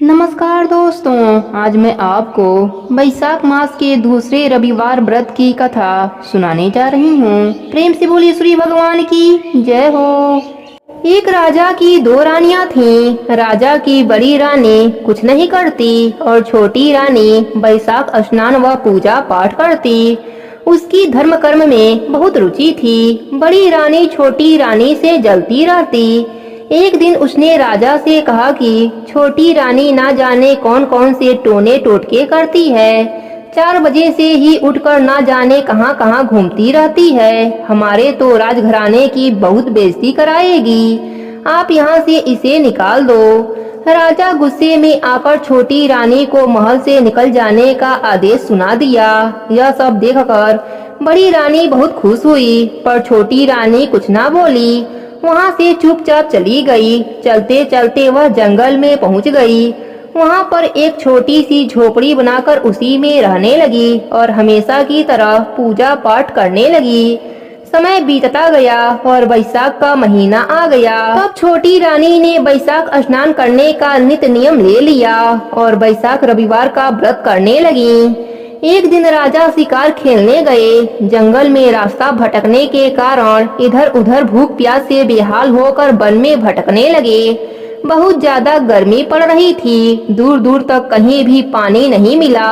नमस्कार दोस्तों, आज मैं आपको बैसाख मास के दूसरे रविवार व्रत की कथा सुनाने जा रही हूँ। प्रेम से बोलिए श्री भगवान की जय हो। एक राजा की दो रानियां थीं। राजा की बड़ी रानी कुछ नहीं करती और छोटी रानी बैसाख स्नान व पूजा पाठ करती। उसकी धर्म कर्म में बहुत रुचि थी। बड़ी रानी छोटी रानी से जलती रहती। एक दिन उसने राजा से कहा कि छोटी रानी ना जाने कौन कौन से टोने टोटके करती है। 4 बजे से ही उठकर ना जाने कहां कहां घूमती रहती है। हमारे तो राजघराने की बहुत बेइज्जती कराएगी। आप यहाँ से इसे निकाल दो। राजा गुस्से में आकर छोटी रानी को महल से निकल जाने का आदेश सुना दिया। यह सब देखकर बड़ी रानी बहुत खुश हुई, पर छोटी रानी कुछ ना बोली। वहाँ से चुपचाप चली गई। चलते चलते वह जंगल में पहुँच गई। वहाँ पर एक छोटी सी झोपड़ी बनाकर उसी में रहने लगी और हमेशा की तरह पूजा पाठ करने लगी। समय बीतता गया और बैसाख का महीना आ गया। तब छोटी रानी ने बैसाख स्नान करने का नित्य नियम ले लिया और बैसाख रविवार का व्रत करने लगी। एक दिन राजा शिकार खेलने गए। जंगल में रास्ता भटकने के कारण इधर उधर भूख प्यास से बेहाल होकर वन में भटकने लगे। बहुत ज्यादा गर्मी पड़ रही थी। दूर दूर तक कहीं भी पानी नहीं मिला।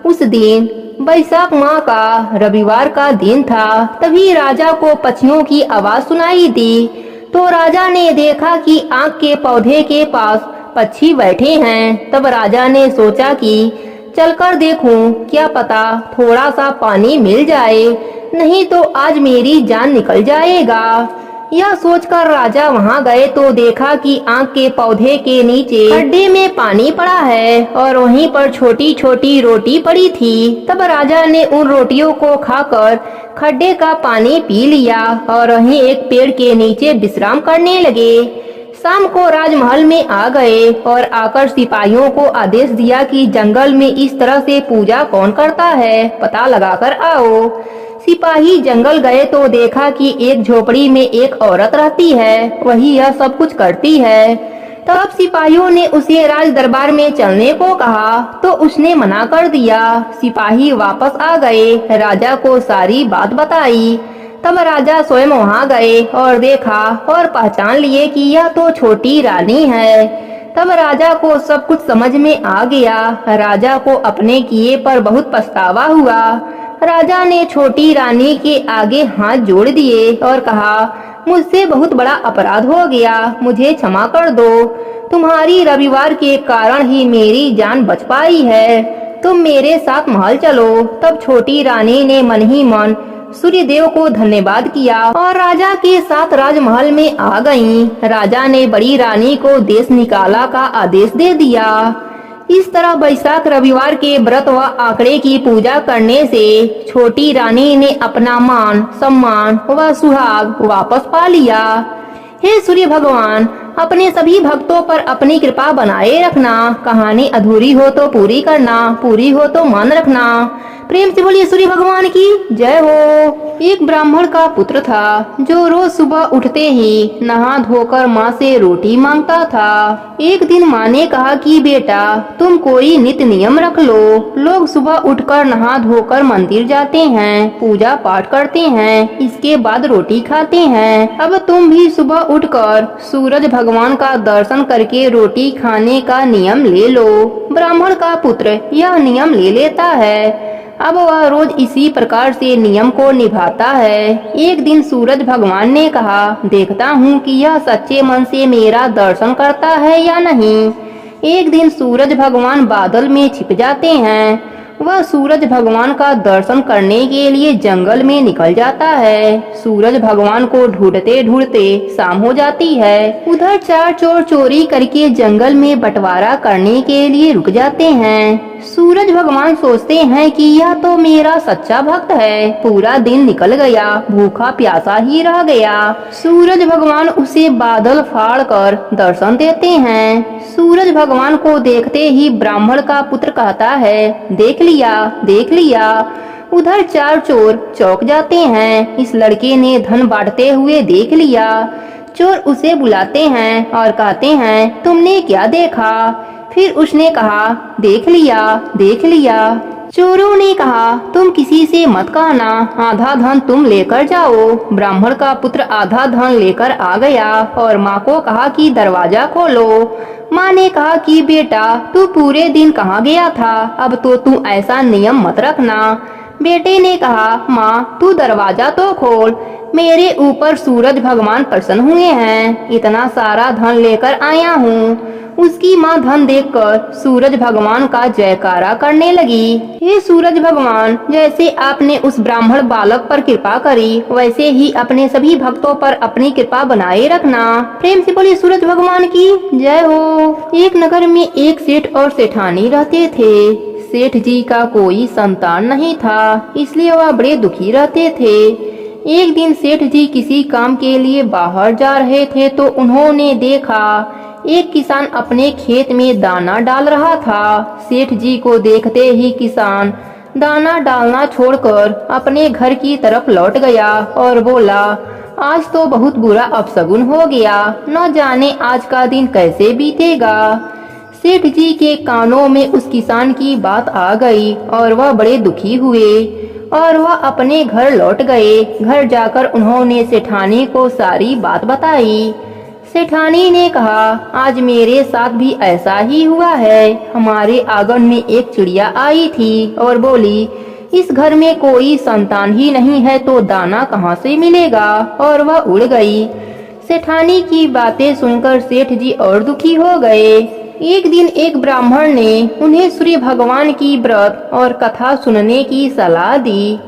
उस दिन बैसाख माह का रविवार का दिन था। तभी राजा को पक्षियों की आवाज सुनाई दी। तो राजा ने देखा कि आक के पौधे के पास पक्षी बैठे हैं। तब राजा ने सोचा कि चलकर देखूं, क्या पता थोड़ा सा पानी मिल जाए, नहीं तो आज मेरी जान निकल जाएगा। यह सोचकर राजा वहां गए तो देखा कि आक के पौधे के नीचे खड्डे में पानी पड़ा है और वहीं पर छोटी छोटी रोटी पड़ी थी। तब राजा ने उन रोटियों को खाकर खड्डे का पानी पी लिया और वहीं एक पेड़ के नीचे विश्राम करने लगे। शाम को राजमहल में आ गए और आकर सिपाहियों को आदेश दिया कि जंगल में इस तरह से पूजा कौन करता है, पता लगाकर आओ। सिपाही जंगल गए तो देखा कि एक झोपड़ी में एक औरत रहती है, वही यह सब कुछ करती है। तब सिपाहियों ने उसे राज दरबार में चलने को कहा तो उसने मना कर दिया। सिपाही वापस आ गए, राजा को सारी बात बताई। तब राजा स्वयं वहां गए और देखा और पहचान लिए कि यह तो छोटी रानी है। तब राजा को सब कुछ समझ में आ गया। राजा को अपने किए पर बहुत पछतावा हुआ। राजा ने छोटी रानी के आगे हाथ जोड़ दिए और कहा, मुझसे बहुत बड़ा अपराध हो गया, मुझे क्षमा कर दो। तुम्हारी रविवार के कारण ही मेरी जान बच पाई है। तुम मेरे साथ महल चलो। तब छोटी रानी ने मन ही मन सूर्य देव को धन्यवाद किया और राजा के साथ राजमहल में आ गईं। राजा ने बड़ी रानी को देश निकाला का आदेश दे दिया। इस तरह बैसाख रविवार के व्रत व आंकड़े की पूजा करने से छोटी रानी ने अपना मान सम्मान व सुहाग वापस पा लिया। हे सूर्य भगवान, अपने सभी भक्तों पर अपनी कृपा बनाए रखना। कहानी अधूरी हो तो पूरी करना, पूरी हो तो मान रखना। प्रेम से बोलिए सूर्य भगवान की जय हो। एक ब्राह्मण का पुत्र था जो रोज सुबह उठते ही नहा धोकर माँ से रोटी मांगता था। एक दिन माँ ने कहा कि बेटा, तुम कोई नित्य नियम रख लो। लोग सुबह उठकर नहा धोकर मंदिर जाते हैं, पूजा पाठ करते हैं, इसके बाद रोटी खाते हैं। अब तुम भी सुबह उठकर सूरज भगवान का दर्शन करके रोटी खाने का नियम ले लो। ब्राह्मण का पुत्र यह नियम ले लेता है। अब वह रोज इसी प्रकार से नियम को निभाता है। एक दिन सूरज भगवान ने कहा, देखता हूँ कि यह सच्चे मन से मेरा दर्शन करता है या नहीं। एक दिन सूरज भगवान बादल में छिप जाते हैं। वह सूरज भगवान का दर्शन करने के लिए जंगल में निकल जाता है। सूरज भगवान को ढूंढते ढूंढते शाम हो जाती है। उधर 4 चोर चोरी करके जंगल में बंटवारा करने के लिए रुक जाते हैं। सूरज भगवान सोचते हैं कि यह तो मेरा सच्चा भक्त है। पूरा दिन निकल गया, भूखा प्यासा ही रह गया। सूरज भगवान उसे बादल फाड़ कर दर्शन देते हैं। सूरज भगवान को देखते ही ब्राह्मण का पुत्र कहता है, देख लिया, देख लिया। उधर 4 चोर चौंक जाते हैं। इस लड़के ने धन बांटते हुए देख लिया। चोर उसे बुलाते हैं और कहते हैं, तुमने क्या देखा? फिर उसने कहा, देख लिया, देख लिया। चोरों ने कहा, तुम किसी से मत कहना, आधा धन तुम लेकर जाओ। ब्राह्मण का पुत्र आधा धन लेकर आ गया और माँ को कहा कि दरवाजा खोलो। माँ ने कहा कि बेटा, तू पूरे दिन कहाँ गया था? अब तो तू ऐसा नियम मत रखना। बेटे ने कहा, माँ तू दरवाजा तो खोल, मेरे ऊपर सूरज भगवान प्रसन्न हुए हैं, इतना सारा धन लेकर आया हूँ। उसकी माँ धन देखकर सूरज भगवान का जयकारा करने लगी। हे सूरज भगवान, जैसे आपने उस ब्राह्मण बालक पर कृपा करी, वैसे ही अपने सभी भक्तों पर अपनी कृपा बनाए रखना। प्रेम से बोलिए सूरज भगवान की जय हो। एक नगर में एक सेठ और सेठानी रहते थे। सेठ जी का कोई संतान नहीं था, इसलिए वह बड़े दुखी रहते थे। एक दिन सेठ जी किसी काम के लिए बाहर जा रहे थे तो उन्होंने देखा एक किसान अपने खेत में दाना डाल रहा था। सेठ जी को देखते ही किसान दाना डालना छोड़कर अपने घर की तरफ लौट गया और बोला, आज तो बहुत बुरा अपशगुन हो गया, न जाने आज का दिन कैसे बीतेगा। सेठ जी के कानों में उस किसान की बात आ गई और वह बड़े दुखी हुए और वह अपने घर लौट गए। घर जाकर उन्होंने सेठानी को सारी बात बताई। सेठानी ने कहा, आज मेरे साथ भी ऐसा ही हुआ है। हमारे आंगन में एक चिड़िया आई थी और बोली, इस घर में कोई संतान ही नहीं है तो दाना कहाँ से मिलेगा, और वह उड़ गई। सेठानी की बातें सुनकर सेठ जी और दुखी हो गए। एक दिन एक ब्राह्मण ने उन्हें सूर्य भगवान की व्रत और कथा सुनने की सलाह दी।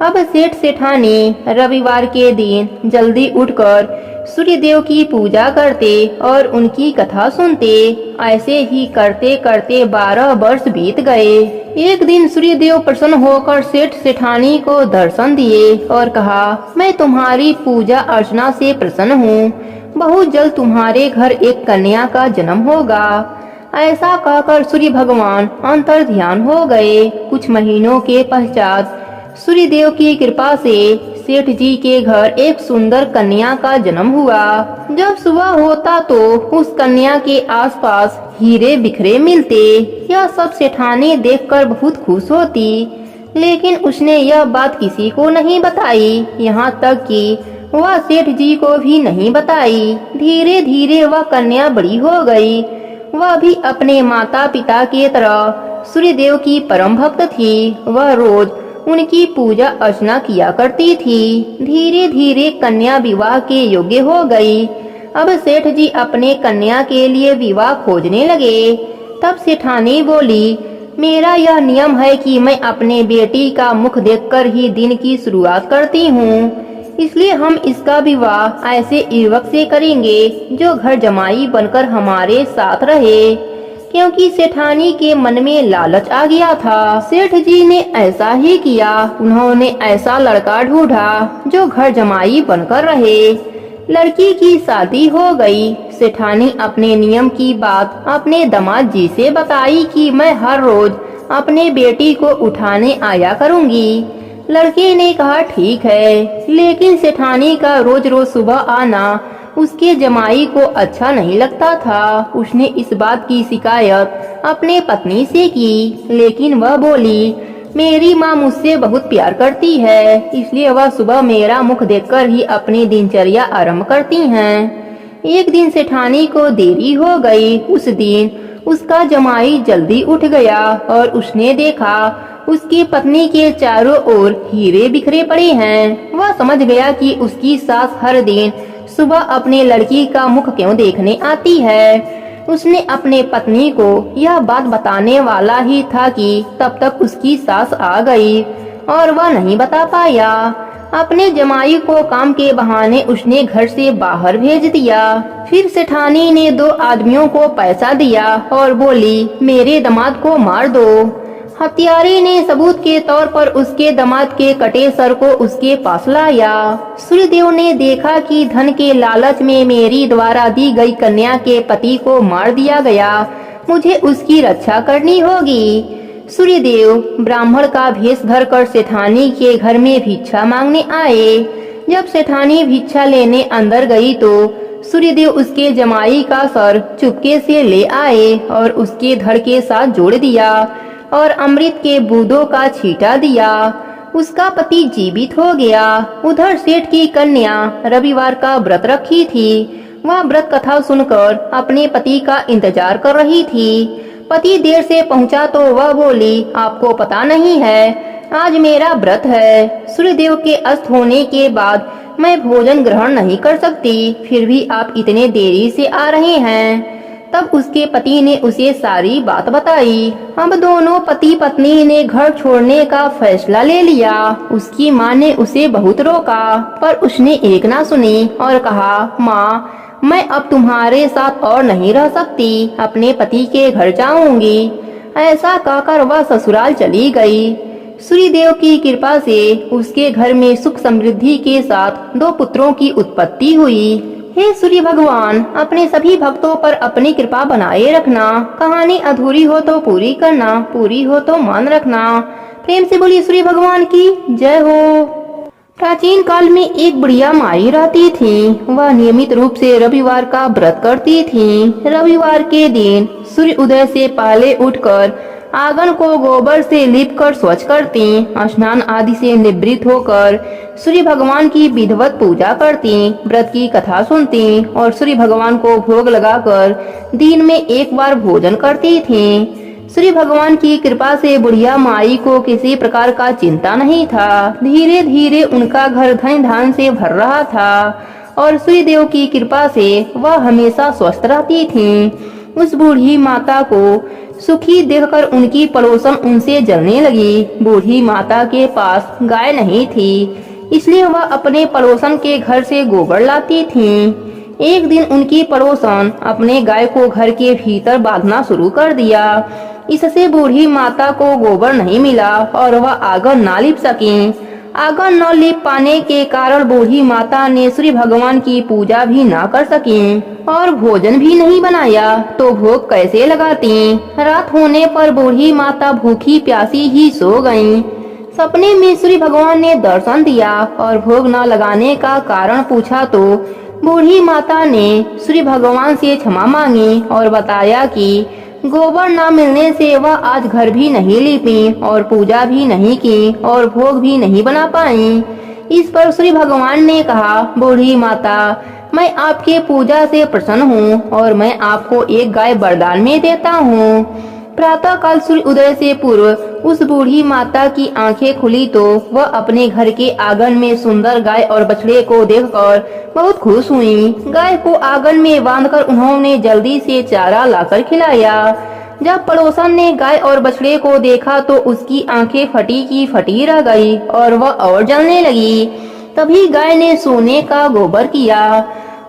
अब सेठ सेठानी रविवार के दिन जल्दी उठकर सूर्य देव की पूजा करते और उनकी कथा सुनते। ऐसे ही करते करते 12 वर्ष बीत गए। एक दिन सूर्य देव प्रसन्न होकर सेठ सेठानी को दर्शन दिए और कहा, मैं तुम्हारी पूजा अर्चना से प्रसन्न हूँ। बहुत जल्द तुम्हारे घर एक कन्या का जन्म होगा। ऐसा कहकर सूर्य भगवान अंतर ध्यान हो गए। कुछ महीनों के पश्चात सूर्य देव की कृपा से सेठ जी के घर एक सुंदर कन्या का जन्म हुआ। जब सुबह होता तो उस कन्या के आसपास हीरे बिखरे मिलते। यह सब सेठानी देखकर बहुत खुश होती, लेकिन उसने यह बात किसी को नहीं बताई, यहाँ तक कि वह सेठ जी को भी नहीं बताई। धीरे धीरे वह कन्या बड़ी हो गई। वह भी अपने माता पिता की तरह सूर्य देव की परम भक्त थी। वह रोज उनकी पूजा अर्चना किया करती थी। धीरे धीरे कन्या विवाह के योग्य हो गई। अब सेठ जी अपने कन्या के लिए विवाह खोजने लगे। तब सेठानी बोली, मेरा यह नियम है कि मैं अपने बेटी का मुख देखकर ही दिन की शुरुआत करती हूँ, इसलिए हम इसका विवाह ऐसे युवक से करेंगे जो घर जमाई बनकर हमारे साथ रहे। क्योंकि सेठानी के मन में लालच आ गया था। सेठ जी ने ऐसा ही किया। उन्होंने ऐसा लड़का ढूंढा जो घर जमाई बनकर रहे। लड़की की शादी हो गई। सेठानी अपने नियम की बात अपने दामाद जी से बताई कि मैं हर रोज अपने बेटी को उठाने आया करूंगी। लड़के ने कहा, ठीक है, लेकिन सेठानी का रोज रोज सुबह आना उसके जमाई को अच्छा नहीं लगता था। उसने इस बात की शिकायत अपने पत्नी से की, लेकिन वह बोली, मेरी माँ मुझसे बहुत प्यार करती है, इसलिए वह सुबह मेरा मुख देखकर ही अपनी दिनचर्या आरंभ करती हैं। एक दिन सेठानी को देरी हो गई। उस दिन उसका जमाई जल्दी उठ गया और उसने देखा उसकी पत्नी के चारों ओर हीरे बिखरे पड़े हैं। वह समझ गया कि उसकी सास हर दिन सुबह अपने लड़की का मुख क्यों देखने आती है। उसने अपने पत्नी को यह बात बताने वाला ही था कि तब तक उसकी सास आ गई और वह नहीं बता पाया। अपने जमाई को काम के बहाने उसने घर से बाहर भेज दिया। फिर सेठानी ने 2 आदमियों को पैसा दिया और बोली, मेरे दामाद को मार दो। हत्यारे ने सबूत के तौर पर उसके दामाद के कटे सर को उसके पास लाया। सूर्यदेव ने देखा कि धन के लालच में मेरी द्वारा दी गई कन्या के पति को मार दिया गया, मुझे उसकी रक्षा करनी होगी। सूर्यदेव ब्राह्मण का भेष धरकर सेठानी के घर में भिक्षा मांगने आए। जब सेठानी भिक्षा लेने अंदर गई तो सूर्यदेव उसके जमाई का सर चुपके से ले आए और उसके धड़ के साथ जोड़ दिया और अमृत के बूंदों का छींटा दिया। उसका पति जीवित हो गया। उधर सेठ की कन्या रविवार का व्रत रखी थी। वह व्रत कथा सुनकर अपने पति का इंतजार कर रही थी। पति देर से पहुंचा तो वह बोली, आपको पता नहीं है, आज मेरा व्रत है। सूर्यदेव के अस्त होने के बाद मैं भोजन ग्रहण नहीं कर सकती, फिर भी आप इतने देरी से आ रहे हैं। तब उसके पति ने उसे सारी बात बताई। अब दोनों पति पत्नी ने घर छोड़ने का फैसला ले लिया। उसकी माँ ने उसे बहुत रोका, पर उसने एक ना सुनी और कहा, माँ, मैं अब तुम्हारे साथ और नहीं रह सकती, अपने पति के घर जाऊंगी। ऐसा कहकर वह ससुराल चली गई। सूर्यदेव की कृपा से उसके घर में सुख समृद्धि के साथ 2 पुत्रों की उत्पत्ति हुई। हे सूर्य भगवान, अपने सभी भक्तों पर अपनी कृपा बनाए रखना। कहानी अधूरी हो तो पूरी करना, पूरी हो तो मान रखना। प्रेम से बोलिए सूर्य भगवान की जय हो। प्राचीन काल में एक बुढ़िया माई रहती थी। वह नियमित रूप से रविवार का व्रत करती थी। रविवार के दिन सूर्य उदय से पहले उठकर आंगन को गोबर से लीपकर स्वच्छ करती, स्नान आदि से निवृत्त होकर सूर्य भगवान की विधिवत पूजा करती, व्रत की कथा सुनती और सूर्य भगवान को भोग लगाकर दिन में एक बार भोजन करती थी। सूर्य भगवान की कृपा से बुढ़िया माई को किसी प्रकार का चिंता नहीं था। धीरे धीरे उनका घर धन धान से भर रहा था और सूर्य देव की कृपा से वह हमेशा स्वस्थ रहती थी। उस बूढ़ी माता को सुखी देखकर उनकी पड़ोसन उनसे जलने लगी। बूढ़ी माता के पास गाय नहीं थी, इसलिए वह अपने पड़ोसन के घर से गोबर लाती थी। एक दिन उनकी पड़ोसन अपने गाय को घर के भीतर बांधना शुरू कर दिया। इससे बूढ़ी माता को गोबर नहीं मिला और वह आंगन ना लीप सकी। आंगन न लीप पाने के कारण बूढ़ी माता ने सूर्य भगवान की पूजा भी ना कर सकी और भोजन भी नहीं बनाया, तो भोग कैसे लगाती। रात होने पर बूढ़ी माता भूखी प्यासी ही सो गईं। सपने में सूर्य भगवान ने दर्शन दिया और भोग न लगाने का कारण पूछा तो बूढ़ी माता ने सूर्य भगवान से क्षमा मांगी और बताया कि गोबर न मिलने से वह आज घर भी नहीं लीपी और पूजा भी नहीं की और भोग भी नहीं बना पाई। इस पर सूर्य भगवान ने कहा, बूढ़ी माता, मैं आपके पूजा से प्रसन्न हूँ और मैं आपको एक गाय वरदान में देता हूँ। प्रातः काल सूर्य उदय से पूर्व उस बूढ़ी माता की आंखें खुली तो वह अपने घर के आंगन में सुंदर गाय और बछड़े को देखकर बहुत खुश हुई। गाय को आंगन में बांधकर उन्होंने जल्दी से चारा लाकर खिलाया। जब पड़ोसन ने गाय और बछड़े को देखा तो उसकी आंखें फटी की फटी रह गई और वह और जलने लगी। तभी गाय ने सोने का गोबर किया।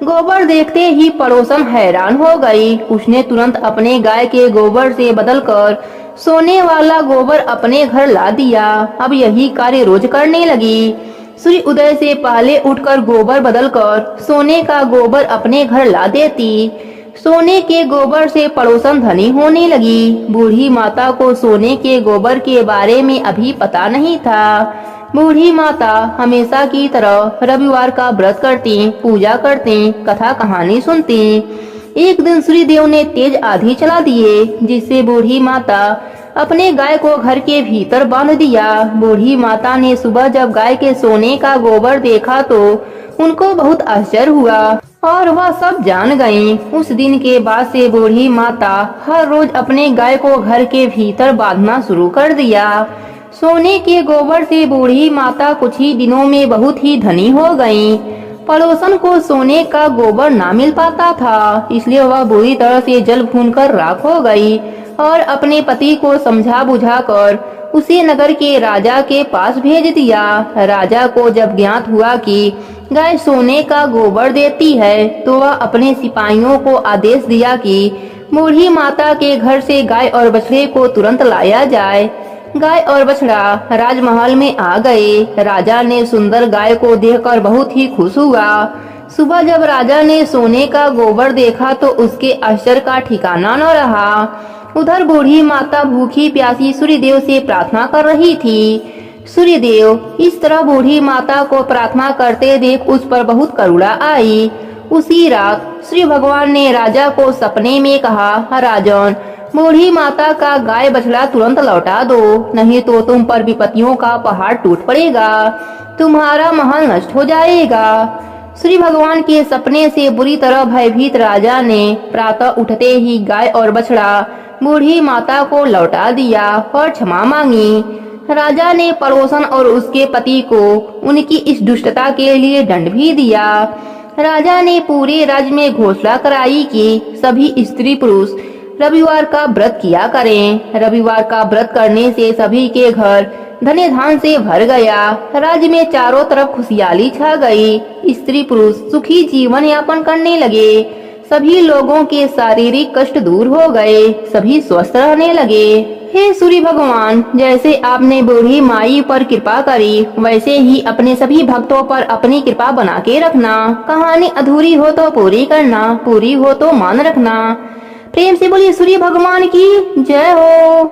गोबर देखते ही पड़ोसन हैरान हो गई। उसने तुरंत अपने गाय के गोबर से बदलकर सोने वाला गोबर अपने घर ला दिया। अब यही कार्य रोज करने लगी। सूर्य उदय से पहले उठकर गोबर बदलकर सोने का गोबर अपने घर ला देती। सोने के गोबर से पड़ोसन धनी होने लगी। बूढ़ी माता को सोने के गोबर के बारे में अभी पता नहीं था। बूढ़ी माता हमेशा की तरह रविवार का व्रत करती, पूजा करती, कथा कहानी सुनती। एक दिन सूर्यदेव ने तेज आंधी चला दिए, जिससे बूढ़ी माता अपने गाय को घर के भीतर बांध दिया। बूढ़ी माता ने सुबह जब गाय के सोने का गोबर देखा तो उनको बहुत आश्चर्य हुआ और वह सब जान गईं। उस दिन के बाद से बूढ़ी माता हर रोज अपने गाय को घर के भीतर बांधना शुरू कर दिया। सोने के गोबर से बूढ़ी माता कुछ ही दिनों में बहुत ही धनी हो गईं। पड़ोसन को सोने का गोबर ना मिल पाता था, इसलिए वह बुरी तरह से जल भूनकर राख हो गई और अपने पति को समझा बुझाकर उसे नगर के राजा के पास भेज दिया। राजा को जब ज्ञात हुआ कि गाय सोने का गोबर देती है, तो वह अपने सिपाहियों को आदेश दिया कि बूढ़ी माता के घर से गाय और बछड़े को तुरंत लाया जाए। गाय और बछड़ा राजमहल में आ गए। राजा ने सुंदर गाय को देखकर बहुत ही खुश हुआ। सुबह जब राजा ने सोने का गोबर देखा तो उसके आश्चर्य का ठिकाना न रहा। उधर बूढ़ी माता भूखी प्यासी सूर्यदेव से प्रार्थना कर रही थी। सूर्यदेव इस तरह बूढ़ी माता को प्रार्थना करते देख उस पर बहुत करुणा आई। उसी रात श्री भगवान ने राजा को सपने में कहा, राजन, बूढ़ी माता का गाय बछड़ा तुरंत लौटा दो, नहीं तो तुम पर विपत्तियों का पहाड़ टूट पड़ेगा, तुम्हारा महल नष्ट हो जाएगा। श्री भगवान के सपने से बुरी तरह भयभीत राजा ने प्रातः उठते ही गाय और बछड़ा बूढ़ी माता को लौटा दिया और क्षमा मांगी। राजा ने पड़ोसन और उसके पति को उनकी इस दुष्टता के लिए दंड भी दिया। राजा ने पूरे राज्य में घोषणा कराई कि सभी स्त्री पुरुष रविवार का व्रत किया करें। रविवार का व्रत करने से सभी के घर धने धान से भर गया। राज्य में चारों तरफ खुशहाली छा गई। स्त्री पुरुष सुखी जीवन यापन करने लगे। सभी लोगों के शारीरिक कष्ट दूर हो गए। सभी स्वस्थ रहने लगे। हे सूर्य भगवान, जैसे आपने बूढ़ी माई पर कृपा करी, वैसे ही अपने सभी भक्तों पर अपनी कृपा बना के रखना। कहानी अधूरी हो तो पूरी करना, पूरी हो तो मान रखना। प्रेम से बोलिए सूर्य भगवान की जय हो।